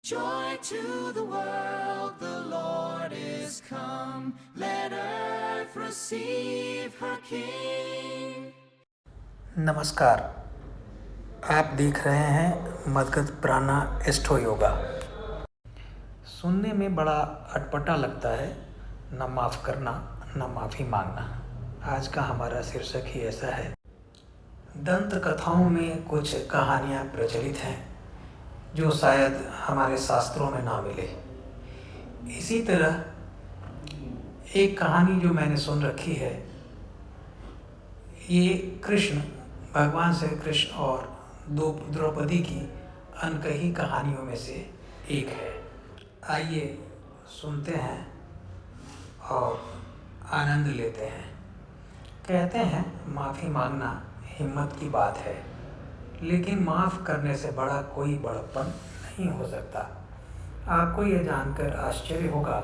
Joy to the world, the Lord is come. Let earth receive her King. नमस्कार। आप देख रहे हैं मदगत प्राणा एस्ट्रो योगा। सुनने में बड़ा अटपटा लगता है, न माफ़ करना न माफ़ी मांगना। आज का हमारा शीर्षक ही ऐसा है। दंत कथाओं में कुछ कहानियाँ प्रचलित हैं जो शायद हमारे शास्त्रों में ना मिले। इसी तरह एक कहानी जो मैंने सुन रखी है, ये कृष्ण, भगवान श्री कृष्ण और द्रौपदी की अनकही कहानियों में से एक है। आइए सुनते हैं और आनंद लेते हैं। कहते हैं माफ़ी मांगना हिम्मत की बात है, लेकिन माफ़ करने से बड़ा कोई बड़प्पन नहीं हो सकता। आपको यह जानकर आश्चर्य होगा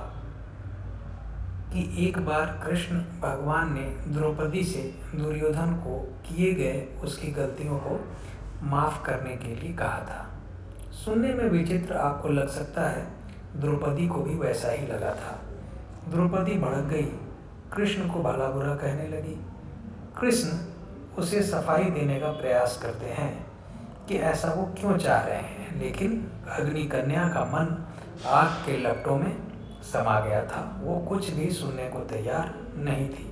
कि एक बार कृष्ण भगवान ने द्रौपदी से दुर्योधन को किए गए उसकी गलतियों को माफ़ करने के लिए कहा था। सुनने में विचित्र आपको लग सकता है, द्रौपदी को भी वैसा ही लगा था। द्रौपदी भड़क गई, कृष्ण को भला बुरा कहने लगी। कृष्ण उसे सफाई देने का प्रयास करते हैं कि ऐसा वो क्यों चाह रहे हैं, लेकिन अग्नि कन्या का मन आग के लपटों में समा गया था। वो कुछ भी सुनने को तैयार नहीं थी।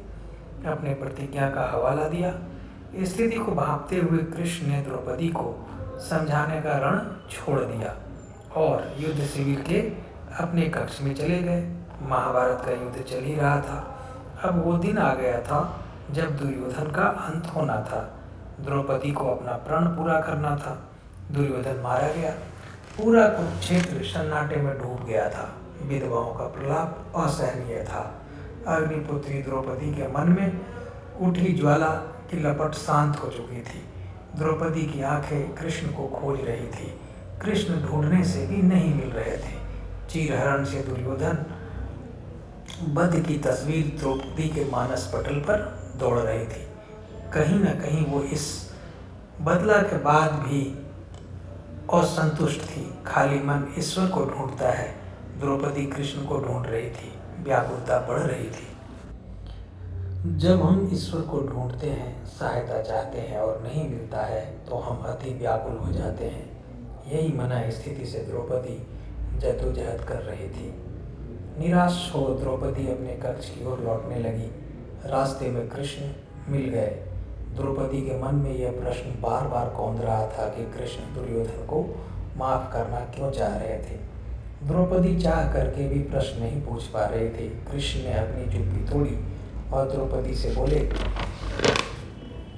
अपने प्रतिज्ञा का हवाला दिया। स्थिति को भांपते हुए कृष्ण ने द्रौपदी को समझाने का रण छोड़ दिया और युद्ध शिविर के अपने कक्ष में चले गए। महाभारत का युद्ध चल ही रहा था। अब वो दिन आ गया था जब दुर्योधन का अंत होना था। द्रौपदी को अपना प्रण पूरा करना था। दुर्योधन मारा गया। पूरा कुरुक्षेत्र सन्नाटे में डूब गया था। विधवाओं का प्रलाप असहनीय था। अग्निपुत्री द्रौपदी के मन में उठी ज्वाला की लपट शांत हो चुकी थी। द्रौपदी की आंखें कृष्ण को खोज रही थी। कृष्ण ढूंढने से भी नहीं मिल रहे थे। चीरहरण से दुर्योधन वध की तस्वीर द्रौपदी के मानस पटल पर दौड़ रही थी। कहीं न कहीं वो इस बदला के बाद भी असंतुष्ट थी। खाली मन ईश्वर को ढूंढता है। द्रौपदी कृष्ण को ढूंढ रही थी। व्याकुलता बढ़ रही थी। जब हम ईश्वर को ढूंढते हैं, सहायता चाहते हैं और नहीं मिलता है, तो हम अति व्याकुल हो जाते हैं। यही मना स्थिति से द्रौपदी जद्दोजहद कर रही थी। निराश हो द्रौपदी अपने कक्ष की ओर लौटने लगी। रास्ते में कृष्ण मिल गए। द्रौपदी के मन में यह प्रश्न बार बार कौंध रहा था कि कृष्ण दुर्योधन को माफ़ करना क्यों चाह रहे थे। द्रौपदी चाह करके भी प्रश्न नहीं पूछ पा रही थी। कृष्ण ने अपनी चुप्पी तोड़ी और द्रौपदी से बोले,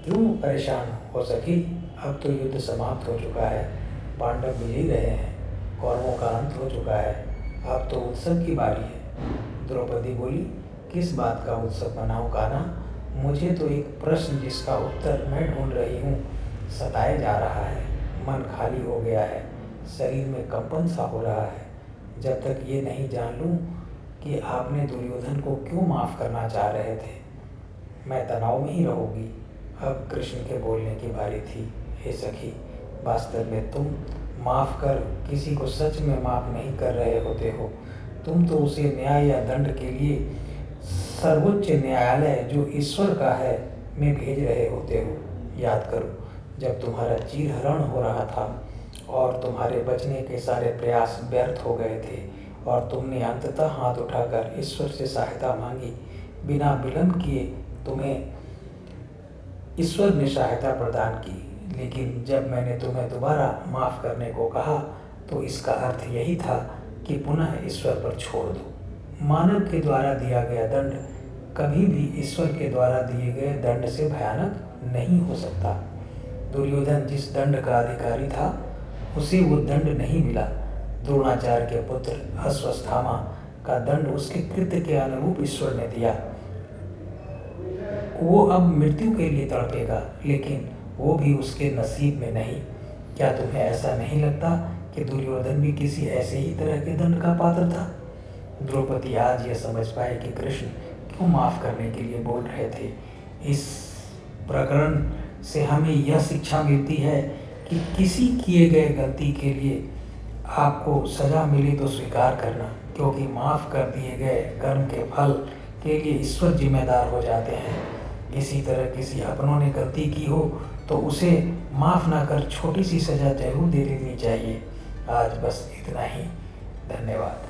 क्यों परेशान हो सखी? अब तो युद्ध समाप्त हो चुका है। पांडव विजयी रहे हैं। कौरवों का अंत हो चुका है। अब तो उत्सव की बारी है। द्रौपदी बोली, किस बात का उत्सव मनाऊं कान्हा? मुझे तो एक प्रश्न जिसका उत्तर मैं ढूंढ रही हूँ सताए जा रहा है। मन खाली हो गया है। शरीर में कंपन सा हो रहा है। जब तक ये नहीं जान लूँ कि आपने दुर्योधन को क्यों माफ़ करना चाह रहे थे, मैं तनाव में ही रहूँगी। अब कृष्ण के बोलने की बारी थी। हे सखी, वास्तव में तुम माफ़ कर किसी को सच में माफ़ नहीं कर रहे होते हो। तुम तो उसे न्याय या दंड के लिए सर्वोच्च न्यायालय जो ईश्वर का है में भेज रहे होते हो। याद करो, जब तुम्हारा चीरहरण हो रहा था और तुम्हारे बचने के सारे प्रयास व्यर्थ हो गए थे और तुमने अंततः हाथ उठाकर ईश्वर से सहायता मांगी, बिना विलंब किए तुम्हें ईश्वर ने सहायता प्रदान की। लेकिन जब मैंने तुम्हें दोबारा माफ़ करने को कहा तो इसका अर्थ यही था कि पुनः ईश्वर पर छोड़ दो। मानव के द्वारा दिया गया दंड कभी भी ईश्वर के द्वारा दिए गए दंड से भयानक नहीं हो सकता। दुर्योधन जिस दंड का अधिकारी था उसे वो दंड नहीं मिला। द्रोणाचार्य के पुत्र अश्वत्थामा का दंड उसके कृत्य के अनुरूप ईश्वर ने दिया। वो अब मृत्यु के लिए तड़पेगा, लेकिन वो भी उसके नसीब में नहीं। क्या तुम्हें ऐसा नहीं लगता कि दुर्योधन भी किसी ऐसे ही तरह के दंड का पात्र था? द्रौपदी आज यह समझ पाई कि कृष्ण क्यों माफ़ करने के लिए बोल रहे थे। इस प्रकरण से हमें यह शिक्षा मिलती है कि किसी किए गए गलती के लिए आपको सज़ा मिली तो स्वीकार करना, क्योंकि माफ़ कर दिए गए कर्म के फल के लिए ईश्वर जिम्मेदार हो जाते हैं। इसी तरह किसी अपनों ने गलती की हो तो उसे माफ़ ना कर छोटी सी सज़ा जरूर दे देनी चाहिए। आज बस इतना ही। धन्यवाद।